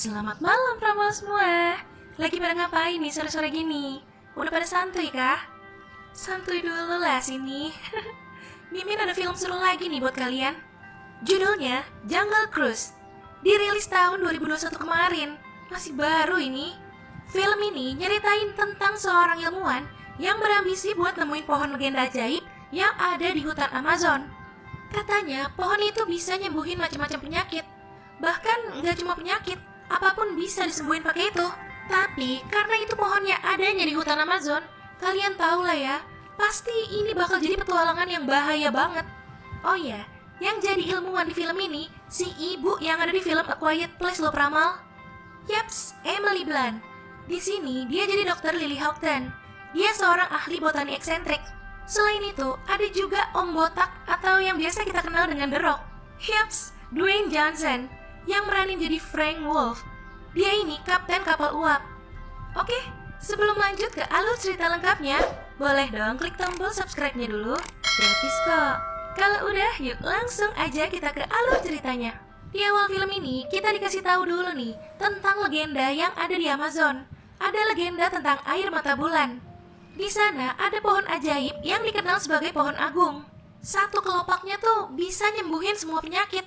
Selamat malam Pramal semua. Lagi pada ngapain nih sore-sore gini? Udah pada santuy kah? Santuy dulu lah sini. Mimin ada film seru lagi nih buat kalian. Judulnya Jungle Cruise. Dirilis tahun 2021 kemarin. Masih baru ini. Film ini nyeritain tentang seorang ilmuwan yang berambisi buat nemuin pohon legenda ajaib yang ada di hutan Amazon. Katanya pohon itu bisa nyembuhin macam-macam penyakit. Bahkan nggak cuma penyakit, apapun bisa disembuhin pakai itu. Tapi karena itu pohonnya adanya di hutan Amazon, kalian tahu lah ya, pasti ini bakal jadi petualangan yang bahaya banget. Oh ya, yang jadi ilmuwan di film ini si ibu yang ada di film A Quiet Place loh Pramal. Yaps, Emily Blunt. Di sini dia jadi Dr. Lily Houghton. Dia seorang ahli botani eksentrik. Selain itu, ada juga Om Botak atau yang biasa kita kenal dengan The Rock. Yaps, Dwayne Johnson yang meranin jadi Frank Wolf. Dia ini kapten kapal uap. Oke, sebelum lanjut ke alur cerita lengkapnya, boleh dong klik tombol subscribe-nya dulu. Gratis kok. Kalau udah, yuk langsung aja kita ke alur ceritanya. Di awal film ini, kita dikasih tahu dulu nih tentang legenda yang ada di Amazon. Ada legenda tentang air mata bulan. Di sana ada pohon ajaib yang dikenal sebagai pohon agung. Satu kelopaknya tuh bisa nyembuhin semua penyakit.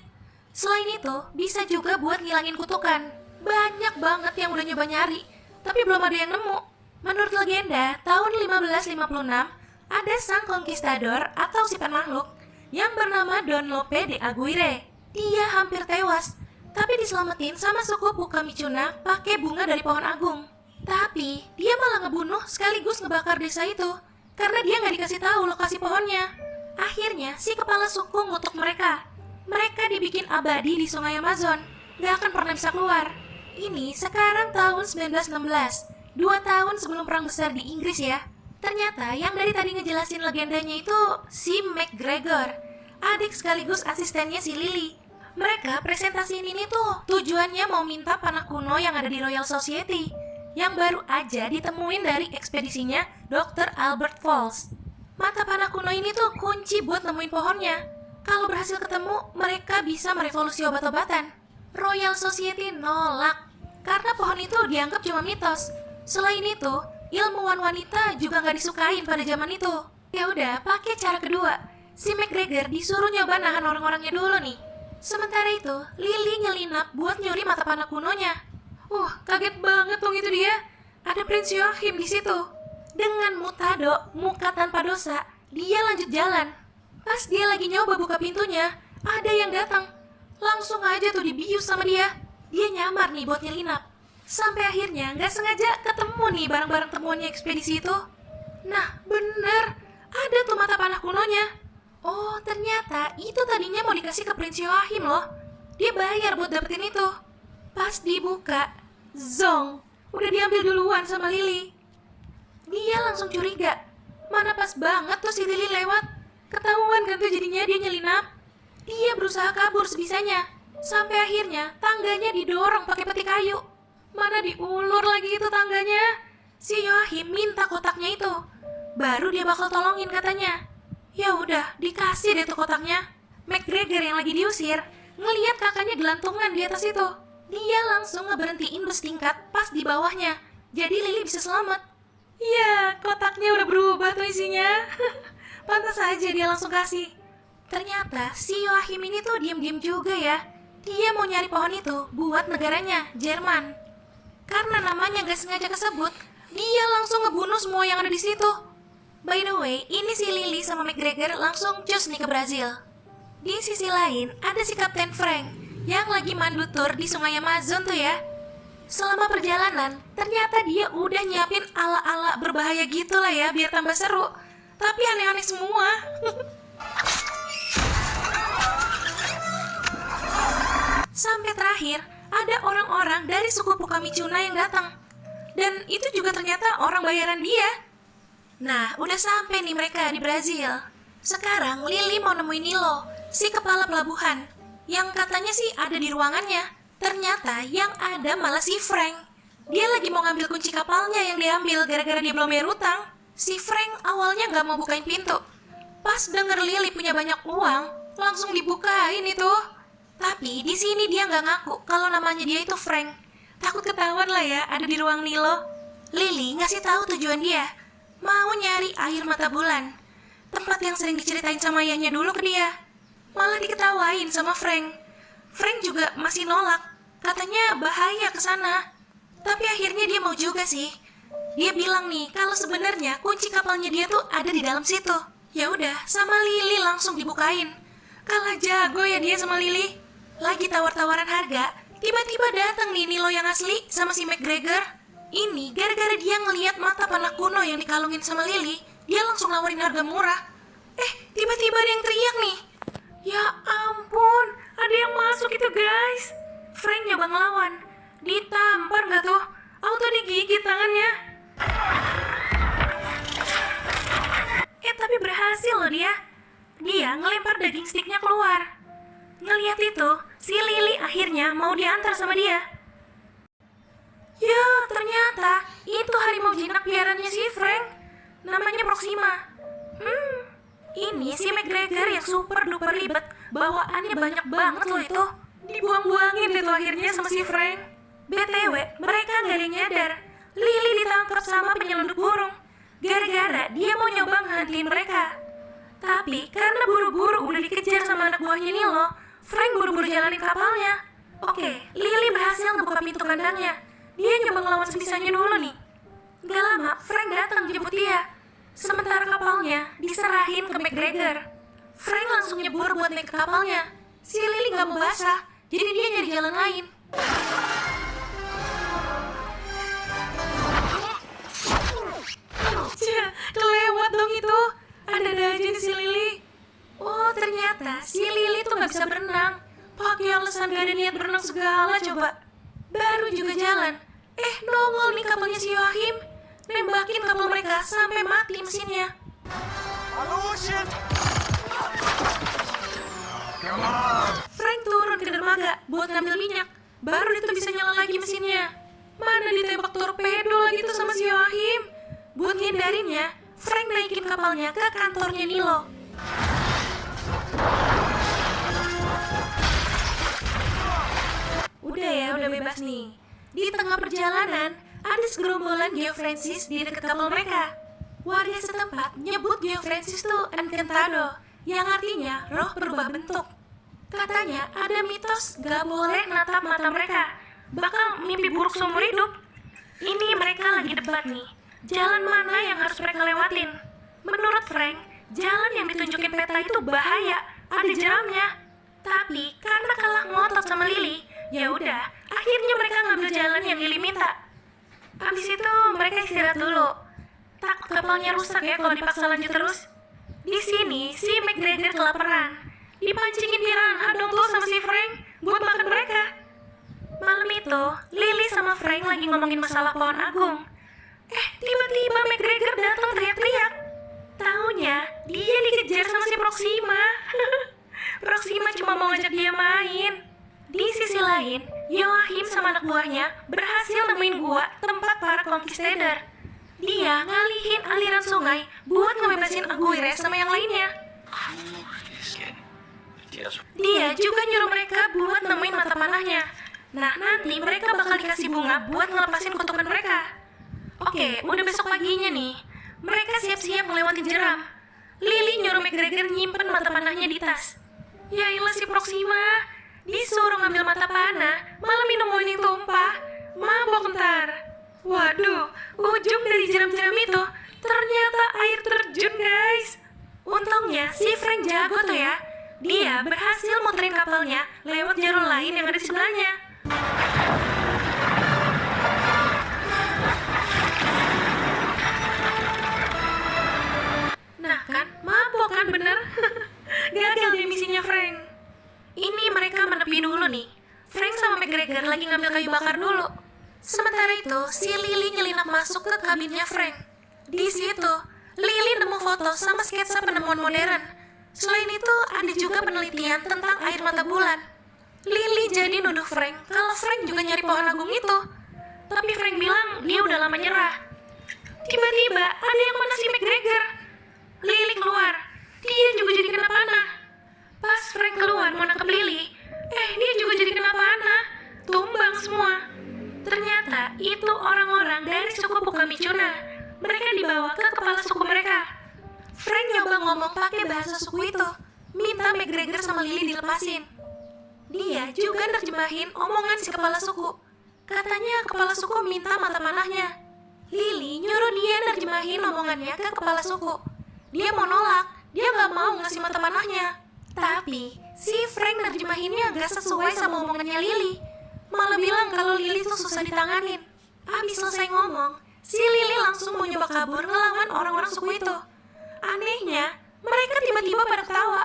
Selain itu, bisa juga buat ngilangin kutukan. Banyak banget yang udah nyoba nyari, tapi belum ada yang nemu. Menurut legenda, tahun 1556, ada sang konkistador atau si penakluk yang bernama Don Lope de Aguirre. Dia hampir tewas, tapi diselamatin sama suku Pukamicuna pakai bunga dari pohon agung. Tapi, dia malah ngebunuh sekaligus ngebakar desa itu, karena dia nggak dikasih tahu lokasi pohonnya. Akhirnya, si kepala suku ngutuk mereka. Mereka dibikin abadi di sungai Amazon, gak akan pernah bisa keluar. Ini sekarang tahun 1916, 2 tahun sebelum perang besar di Inggris ya. Ternyata yang dari tadi ngejelasin legendanya itu si McGregor, adik sekaligus asistennya si Lily. Mereka presentasiin ini tuh tujuannya mau minta panah kuno yang ada di Royal Society, yang baru aja ditemuin dari ekspedisinya Dr. Albert Falls. Mata panah kuno ini tuh kunci buat nemuin pohonnya. Kalau berhasil ketemu, mereka bisa merevolusi obat-obatan. Royal Society nolak, karena pohon itu dianggap cuma mitos. Selain itu, ilmuwan wanita juga nggak disukain pada zaman itu. Ya udah, pakai cara kedua. Si McGregor disuruh nyoba nahan orang-orangnya dulu nih. Sementara itu, Lily nyelinap buat nyuri mata panah kunonya. Kaget banget dong itu dia. Ada Prince Joachim di situ. Dengan mutado, muka tanpa dosa, dia lanjut jalan. Pas dia lagi nyoba buka pintunya, ada yang datang. Langsung aja tuh dibius sama dia. Dia nyamar nih buat nyelinap. Sampai akhirnya nggak sengaja ketemu nih barang-barang temuannya ekspedisi itu. Nah, bener. Ada tuh mata panah kunonya. Oh, ternyata itu tadinya mau dikasih ke Prince Joachim loh. Dia bayar buat dapetin itu. Pas dibuka, zong, udah diambil duluan sama Lily. Dia langsung curiga. Mana pas banget tuh si Lily lewat. Ketahuan kan tuh jadinya dia nyelinap. Dia berusaha kabur sebisanya. Sampai akhirnya tangganya didorong pakai peti kayu. Mana diulur lagi itu tangganya. Si Joachim minta kotaknya itu. Baru dia bakal tolongin katanya. Ya udah, dikasih deh tuh kotaknya. McGregor yang lagi diusir ngeliat kakaknya gelantungan di atas itu. Dia langsung ngeberhentiin bus tingkat pas di bawahnya. Jadi Lily bisa selamat. Ya, kotaknya udah berubah tuh isinya. Pantas aja dia langsung kasih. Ternyata si Joachim ini tuh diem-diem juga ya. Dia mau nyari pohon itu buat negaranya, Jerman. Karena namanya gak sengaja kesebut, dia langsung ngebunuh semua yang ada di situ. By the way, ini si Lily sama McGregor langsung cus nih ke Brazil. Di sisi lain, ada si Kapten Frank yang lagi mandu tour di sungai Amazon tuh ya. Selama perjalanan, ternyata dia udah nyiapin ala-ala berbahaya gitu lah ya biar tambah seru. Tapi aneh-aneh semua. Sampai terakhir, ada orang-orang dari suku Pukamicuna yang datang. Dan itu juga ternyata orang bayaran dia. Nah, udah sampai nih mereka di Brazil. Sekarang Lily mau nemuin Nilo, si kepala pelabuhan, yang katanya sih ada di ruangannya. Ternyata yang ada malah si Frank. Dia lagi mau ngambil kunci kapalnya yang diambil gara-gara dia belum bayar utang. Si Frank awalnya nggak mau bukain pintu. Pas denger Lily punya banyak uang, langsung dibukain itu. Tapi di sini dia nggak ngaku kalau namanya dia itu Frank. Takut ketahuan lah ya ada di ruang Nilo. Lily ngasih tahu tujuan dia. Mau nyari air mata bulan. Tempat yang sering diceritain sama ayahnya dulu ke dia. Malah diketawain sama Frank. Frank juga masih nolak. Katanya bahaya ke sana. Tapi akhirnya dia mau juga sih. Dia bilang nih kalau sebenarnya kunci kapalnya dia tuh ada di dalam situ. Ya udah, sama Lily langsung dibukain. Kalah jago ya dia sama Lily. Lagi tawar-tawaran harga, tiba-tiba datang nih Nilo yang asli sama si McGregor. Ini gara-gara dia ngelihat mata panah kuno yang dikalungin sama Lily, dia langsung nawarin harga murah. Tiba-tiba ada yang teriak nih. Ya ampun, ada yang masuk itu guys. Frank nyoba ngelawan. Ditampar nggak tuh? Auto digigit tangannya. Tapi berhasil loh dia. Dia ngelempar daging sticknya keluar. Ngeliat itu, si Lily akhirnya mau diantar sama dia. Ya, ternyata itu harimau jinak piarannya si Frank. Namanya Proxima. Ini si McGregor yang super duper ribet. Bawaannya banyak banget loh itu. Dibuang-buangin deh tuh akhirnya sama si Frank. BTW, mereka gak ada yang nyadar. Lily ditangkap sama penyelundup burung. Gara-gara dia mau nyoba ngehantiin mereka. Tapi karena buru-buru udah dikejar sama anak buahnya Nilo, Frank buru-buru jalanin kapalnya. Oke, Lily berhasil ngebuka pintu kandangnya. Dia nyoba ngelawan sebisanya dulu nih. Gak lama, Frank datang jemput dia. Sementara kapalnya diserahin ke McGregor. Frank langsung nyebur buat naik ke kapalnya. Si Lily gak mau basah, jadi dia nyari jalan lain. Kelewat dong itu. Ada-ada aja nih si Lily. Oh, ternyata si Lily tuh gak bisa berenang. Pakai alasan gak ada niat berenang segala coba. Baru juga jalan. Nongol nih kapalnya si Joachim. Nembakin kapal mereka sampai mati mesinnya. Frank turun ke dermaga buat ngambil minyak. Baru itu bisa nyala lagi mesinnya. Mana ditembak torpedo lagi tuh sama si Joachim. Buat ngindarinnya, Frank naikin kapalnya ke kantornya Nilo. Udah ya, udah bebas nih. Di tengah perjalanan, ada segerombolan geofrancis di dekat kapal mereka. Warga setempat nyebut geofrancis tuh encantado, yang artinya roh berubah bentuk. Katanya ada mitos gak boleh natap mata mereka, bakal mimpi buruk seumur hidup. Ini mereka lagi debat nih, jalan mana yang harus mereka lewatin. Menurut Frank, jalan yang ditunjukin peta itu bahaya, ada jeramnya. Tapi karena kalah ngotot sama Lily, ya udah, akhirnya mereka ngambil jalan yang Lily minta. Abis itu mereka istirahat dulu. Takut kapalnya rusak ya kalau dipaksa lanjut terus. Di sini si McGregor kelaparan. Dipancingin piranha dong tuh sama si Frank buat makan mereka. Malam itu, Lily sama Frank lagi ngomongin masalah pohon agung. Tiba-tiba McGregor datang teriak-teriak. Taunya dia dikejar sama si Proxima. Proxima cuma mau ngajak dia main. Di sisi lain, Joachim sama anak buahnya berhasil nemuin gua tempat para conquistador. Dia ngalihin aliran sungai buat ngebebasin Aguirre sama yang lainnya. Dia juga nyuruh mereka buat nemuin mata panahnya. Nah, nanti mereka bakal dikasih bunga buat ngelepasin kutukan mereka. Oke, udah besok paginya nih. Mereka siap-siap melewati jeram. Lily nyuruh McGregor nyimpen mata panahnya di tas. Ya ilah si Proxima. Disuruh ngambil mata panah, malah minum wine yang tumpah. Mabok ntar. Waduh, ujung dari jeram-jeram itu ternyata air terjun guys. Untungnya si Frank jago tuh ya. Dia berhasil muterin kapalnya lewat jalur lain yang ada di sebelahnya. Nah kan, mabok kan bener. Gagal deh misinya Frank. Ini mereka menepi dulu nih. Frank sama McGregor lagi ngambil kayu bakar dulu. Sementara itu, si Lily nyelinap masuk ke kabinnya Frank. Di situ, Lily nemu foto sama sketsa penemuan modern. Selain itu, ada juga penelitian tentang air mata bulan. Lily jadi nuduh Frank kalau Frank juga nyari pohon agung itu. Tapi Frank bilang dia udah lama nyerah. Tiba-tiba ada yang mana si McGregor. Lily keluar. Dia juga jadi kena panah. Pas Frank keluar mau nangkep Lily, dia juga jadi kena panah. Tumbang semua. mereka dibawa ke kepala suku mereka. Frank nyoba ngomong pakai bahasa suku itu, minta McGregor sama Lily dilepasin. Dia juga nerjemahin omongan si kepala suku. Katanya kepala suku minta mata panahnya. Lily nyuruh dia nerjemahin omongannya ke kepala suku. Dia mau nolak, dia gak mau ngasih mata panahnya. Tapi si Frank nerjemahinnya gak sesuai sama omongannya Lily. Malah bilang kalau Lily tuh susah ditanganin. Abis selesai ngomong, si Lily langsung mau nyoba kabur ngelawan orang-orang suku itu. Anehnya, mereka tiba-tiba pada ketawa.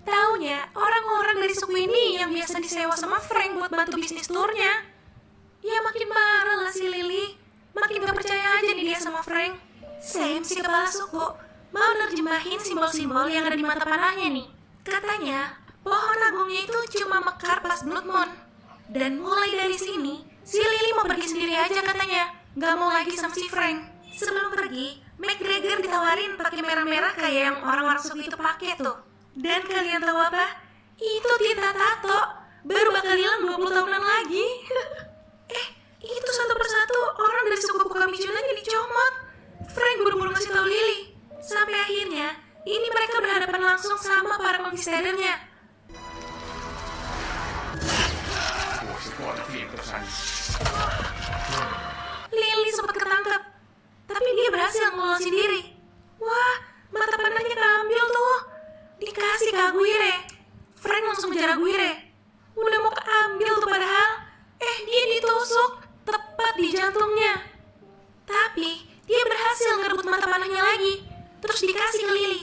Taunya, orang-orang dari suku ini yang biasa disewa sama Frank buat bantu bisnis turnya. Ya makin marah lah si Lily. Makin gak percaya aja nih dia sama Frank. Sam, si kepala suku, mau nerjemahin simbol-simbol yang ada di mata panahnya nih. Katanya, pohon agungnya itu cuma mekar pas blood moon. Dan mulai dari sini, si Lily mau pergi sendiri aja katanya. Gak mau lagi sama si Frank. Sebelum pergi, McGregor ditawarin pakai merah-merah kayak yang orang-orang suku itu pakai tuh. Dan kalian tahu apa? Itu tinta tato. Baru bakal hilang 20 tahunan lagi. Itu satu persatu orang dari suku Pukamicuna jadi dicomot. Frank buru-buru ngasih tahu Lily. Sampai akhirnya, ini mereka berhadapan langsung sama para conquistadernya. Lily sempat ketangkep, tapi dia berhasil ngelolosin diri. Wah, mata panahnya keambil tuh. Dikasih ke Aguirre. Frank langsung ngejar Aguirre. Udah mau keambil tuh padahal. Dia ditusuk tepat di jantungnya. Tapi dia berhasil ngerebut mata panahnya lagi. Terus dikasih ke Lily.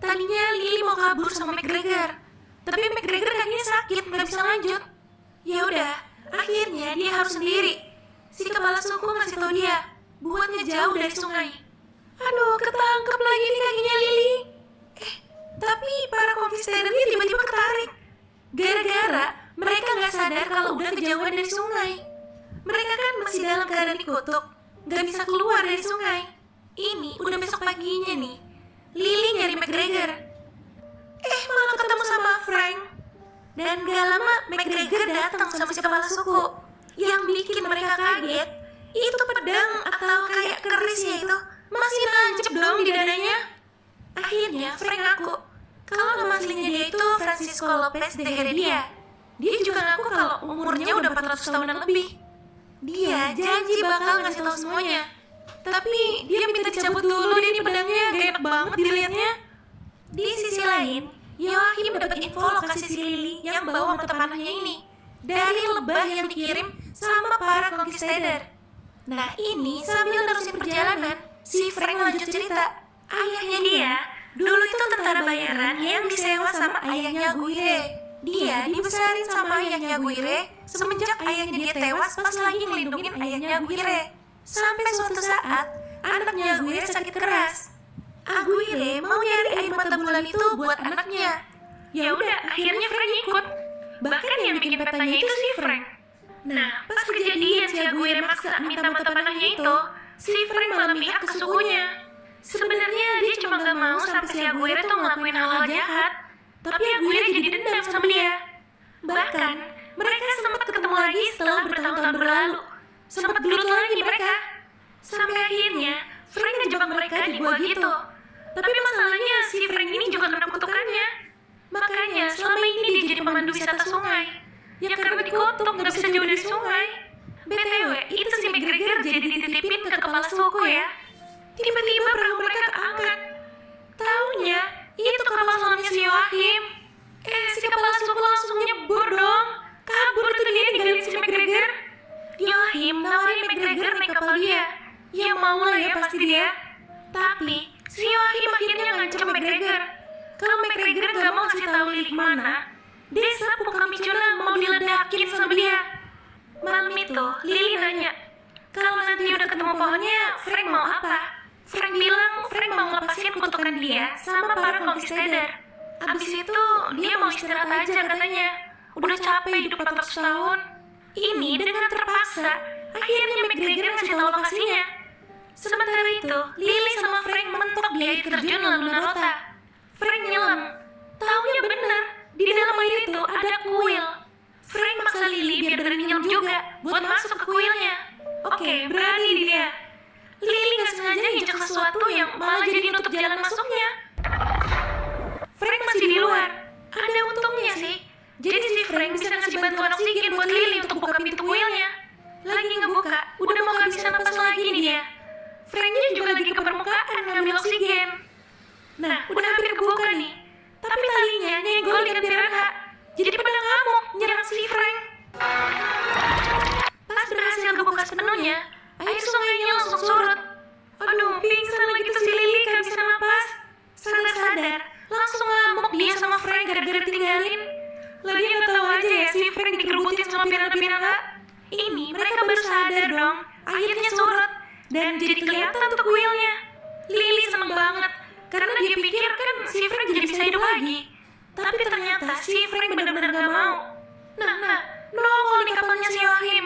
Tadinya Lily mau kabur sama McGregor, tapi McGregor kakinya sakit, nggak bisa lanjut. Ya udah, akhirnya dia harus sendiri. Si kepala suku ngasih tau dia buat ngejauh dari sungai. Aduh, ketangkep lagi nih kakinya Lily. Tapi para conquistadernya tiba-tiba ketarik. Gara-gara mereka nggak sadar kalau udah kejauhan dari sungai. Mereka kan masih dalam keadaan dikutuk, nggak bisa keluar dari sungai. Ini udah besok paginya nih. Lily nyari McGregor. Malah ketemu sama Frank. Dan gak lama McGregor datang sama si kepala suku. Yang bikin mereka kaget, itu pedang atau kayak keris ya itu masih nancep dong di dadanya. Akhirnya Frank ngaku kalau nama aslinya dia itu Francisco Lopez de Heredia. Dia juga ngaku kalau umurnya udah 400 tahunan lebih. Dia janji bakal ngasih tahu semuanya. Tapi dia minta dicabut dulu deh nih pedangnya, gak enak banget dilihatnya. Di sisi lain, Joachim dapat info lokasi si Lily yang bawa mata panahnya ini dari lebah yang dikirim sama para conquistader. Nah ini sambil nerusin perjalanan, si Frank lanjut cerita. Ayahnya dia dulu itu tentara bayaran yang disewa sama ayahnya Aguirre. Dia dibesarin sama ayahnya Aguirre semenjak ayahnya dia tewas pas lagi ngelindungin ayahnya Aguirre. Sampai suatu saat, anaknya Aguirre sakit keras. Aguirre mau nyari air mata bulan itu buat anaknya. Ya udah, akhirnya Frank ikut. Bahkan yang bikin petanya itu si Frank. Nah, pas kejadian si Aguirre maksa minta mata panahnya itu, si Frank malah pihak ke sukunya. Sebenarnya dia cuma gak mau sampai si Aguirre tuh ngelakuin hal-hal jahat. Tapi Aguirre jadi dendam sama dia. Bahkan, mereka sempat ketemu lagi setelah bertahun-tahun berlalu. Sempat gelut lagi mereka. Sampai akhirnya, Frank ngejebak mereka di gua gitu. Tapi masalahnya si Frank ini juga kena kutukannya. Makanya selama ini dia jadi pemandu wisata sungai. Ya karena dikutuk gak bisa jauh dari sungai. BTW, itu si McGregor jadi dititipin ke kepala suku ya. Tiba-tiba perahu mereka keangkat. Taunya, itu kapal selamnya si Joachim. Si kepala suku langsung nyebur dong. Kabur tuh dia ninggalin si McGregor. Joachim nawarin McGregor naik kapal dia. Ya mau lah ya pasti dia. Tapi si Joachim akhirnya ngancam McGregor. Kalau McGregor gak mau ngasih tahu Lily kemana, desa Pukamicuna mau diledakin sama dia. Malam itu Lily nanya, kalau nanti udah ketemu pohonnya, Frank mau apa? Frank bilang Frank mau ngelepasin kutukan dia sama para conquistader. Abis itu dia mau istirahat aja katanya. Udah capek hidup 400 tahun. Ini dengan terpaksa, akhirnya McGregor ngasih tahu lokasinya. Sementara itu, Lily sama Frank mentok di air terjun lalu Narota. Frank nyelam. Taunya bener, di dalam air itu ada kuil. Frank maksa Lily biar berani nyelam juga buat masuk ke kuilnya. kakinya injak sesuatu yang malah jadi nutup jalan masuknya. Frank masih di luar. Ada untungnya sih. Jadi si Frank bisa ngasih bantuan oksigen buat Lily untuk buka pintu kuilnya. Lagi ngebuka, udah mau kehabisan napas lagi nih dia. Franknya juga lagi ke permukaan ngambil oksigen. Nah, udah hampir kebuka nih. Tapi talinya nyenggol di piranha. Jadi pada ngamuk nyerang si Frank. Pas berhasil kebuka sepenuhnya, air sungainya langsung surut. Aduh, pingsan lagi tuh si Lily kehabisan napas. Sadar-sadar, langsung ngamuk dia sama Frank gara-gara ditinggalin. Lagi nggak tahu aja ya si Frank dikerubutin sama piranha-piranha. Ini mereka baru sadar dong, airnya surut dan jadi kelihatan tuh kuilnya. Lily seneng banget karena dia pikir kan si Frank jadi bisa hidup lagi. Tapi ternyata si Frank benar-benar gak mau. Nah, nongol nih kapalnya si Joachim.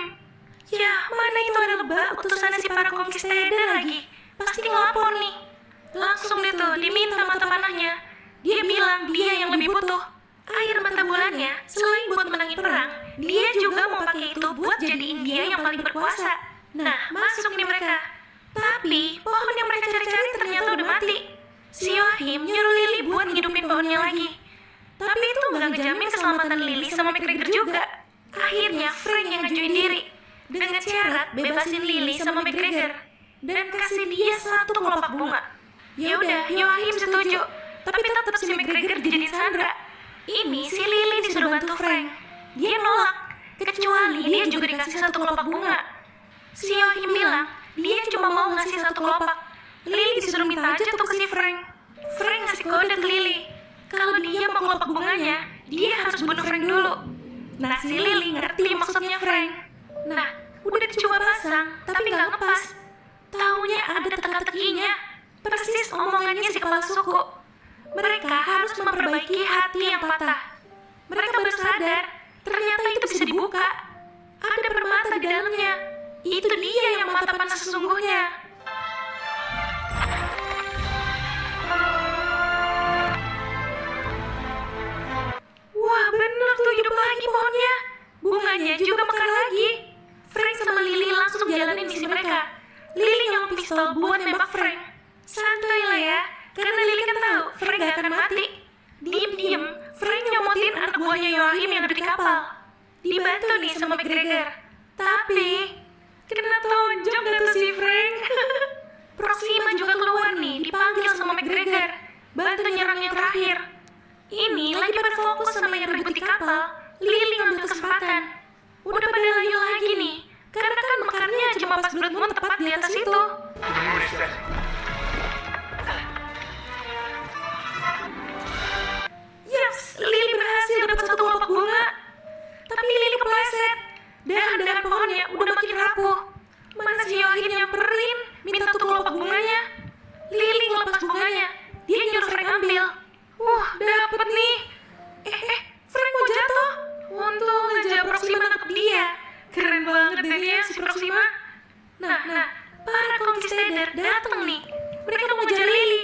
Ya, mana itu ada lebah utusannya si para conquistador lagi. Pasti ngelapor nih. Langsung deh tuh diminta mata panahnya. Dia bilang dia yang lebih butuh air mata bulannya. Selain buat menangin perang, dia juga mau pakai itu buat jadiin dia yang paling berkuasa. Nah, masuk nih mereka. Tapi pohon yang mereka cari-cari ternyata udah mati. Si Joachim nyuruh Lily buat ngidupin pohonnya lagi. Tapi itu nggak ngejamin keselamatan Lily sama McGregor juga. Akhirnya Frank yang ngajuin diri dengan syarat bebasin Lily sama McGregor dan kasih dia satu kelopak bunga. Ya udah, Joachim setuju. Tapi tetap si McGregor dijadiin sandera. Ini si Lily disuruh bantu Frank. Dia nolak, kecuali dia juga dikasih satu kelopak bunga. Si Joachim bilang dia cuma mau ngasih satu kelopak. Lily disuruh minta aja tuh ke si Frank. Frank ngasih kode ke Lily. Kalau dia mau kelopak bunganya, dia harus bunuh Frank dulu. Nah, si Lily ngerti maksudnya Frank. Nah, udah dicoba pasang, tapi nggak ngepas. Taunya ada teka-tekinya. Persis omongannya si kepala suku. Mereka harus memperbaiki hati yang patah. Mereka baru sadar, ternyata itu bisa dibuka. Ada permata di dalamnya. Itu dia yang mata panas sesungguhnya. Wah, bener tuh hidup lagi pohonnya. Bunganya juga mekar lagi. Frank sama Lily langsung jalanin misi mereka. Lily nyolong pistol buat nembak Frank. Santuy lah ya, karena Lily kan tahu Frank gak akan mati. Diem-diem, Frank nyomotin anak buahnya Joachim yang ada di kapal. Dibantu nih sama McGregor. Tapi, kena tonjok gak tuh si Frank? Proxima juga keluar nih, dipanggil sama McGregor. Bantu nyerang yang terakhir. Ini lagi pada fokus sama yang ribut di kapal. Lily ngambil kesempatan. Udah pada layu lagi nih, karena kan mekarnya cuma pas Blood Moon tepat di atas itu. Yes, Lily berhasil dapat satu kelopak bunga. Tapi Lily kepleset. Dahan-dahan pohonnya udah makin rapuh. Mana si Joachim nyamperin, minta tuh kelopak bunganya. Lily ngelepas bunganya. Dia nyuruh Frank ambil. Wah, dapet nih. Frank mau jatuh. Untung aja Proxima nangkep dia. Keren banget deh ya si Proxima. Nah, para conquistador datang nih. Mereka mau ngejar Lily.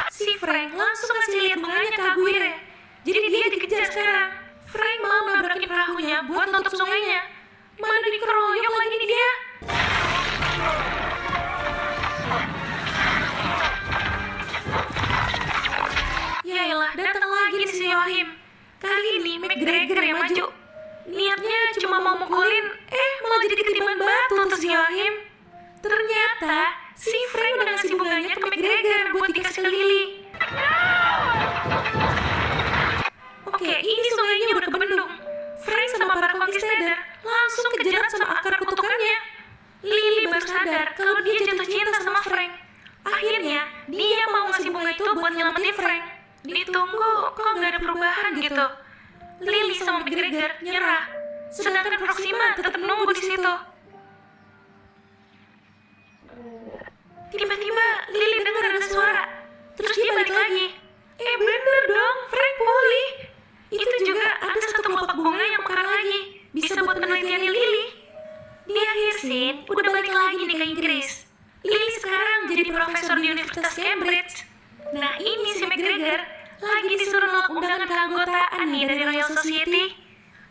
Si Frank langsung ngasih lihat bunganya ke Aguirre. Jadi dia dikejar sekarang. Frank mau nabrakin perahunya buat nutup sungainya. Mana dikeroyok lagi nih dia. Yaelah, datang lagi nih si Joachim. Kali ini McGregor yang maju. Niatnya cuma mau mukulin, malah jadi ketiban batu tuh si Joachim. Ternyata si Frank udah ngasih bunganya ke McGregor buat dikasih ke Lily. Oke, ini sungainya udah kebendung. Frank sama para conquistador langsung kejar sama akar kutukannya. Lily baru sadar kalau dia jatuh cinta sama Frank. Akhirnya, dia mau ngasih bunga itu buat nyelamatin Frank. Ditunggu, kok nggak ada perubahan gitu. Lily sama McGregor nyerah, sedangkan Proxima tetap nunggu di situ. Tiba-tiba Lily dengar ada suara, terus dia balik lagi. Bener dong, Frank pulih. Itu juga ada satu kelopak bunga yang mekar lagi, bisa buat penelitiannya Lily. Di akhir scene, udah balik lagi nih ke Inggris. Lily sekarang jadi profesor di Universitas Cambridge. Nah, ini si McGregor lagi disuruh nolak undangan keanggotaan nih dari Royal Society.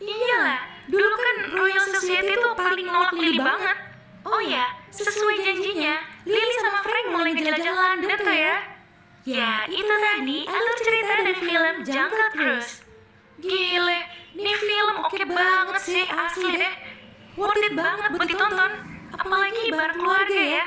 Iyalah, dulu kan Royal Society tuh paling nolak Lily banget. Oh ya, sesuai janjinya, Lily sama Frank mulai ngejelajah London tuh ya. Ya, itu tadi alur cerita dari film Jungle Cruise. Gile, ini film oke banget sih, asli deh. Worth it banget buat ditonton, apalagi bareng keluarga ya.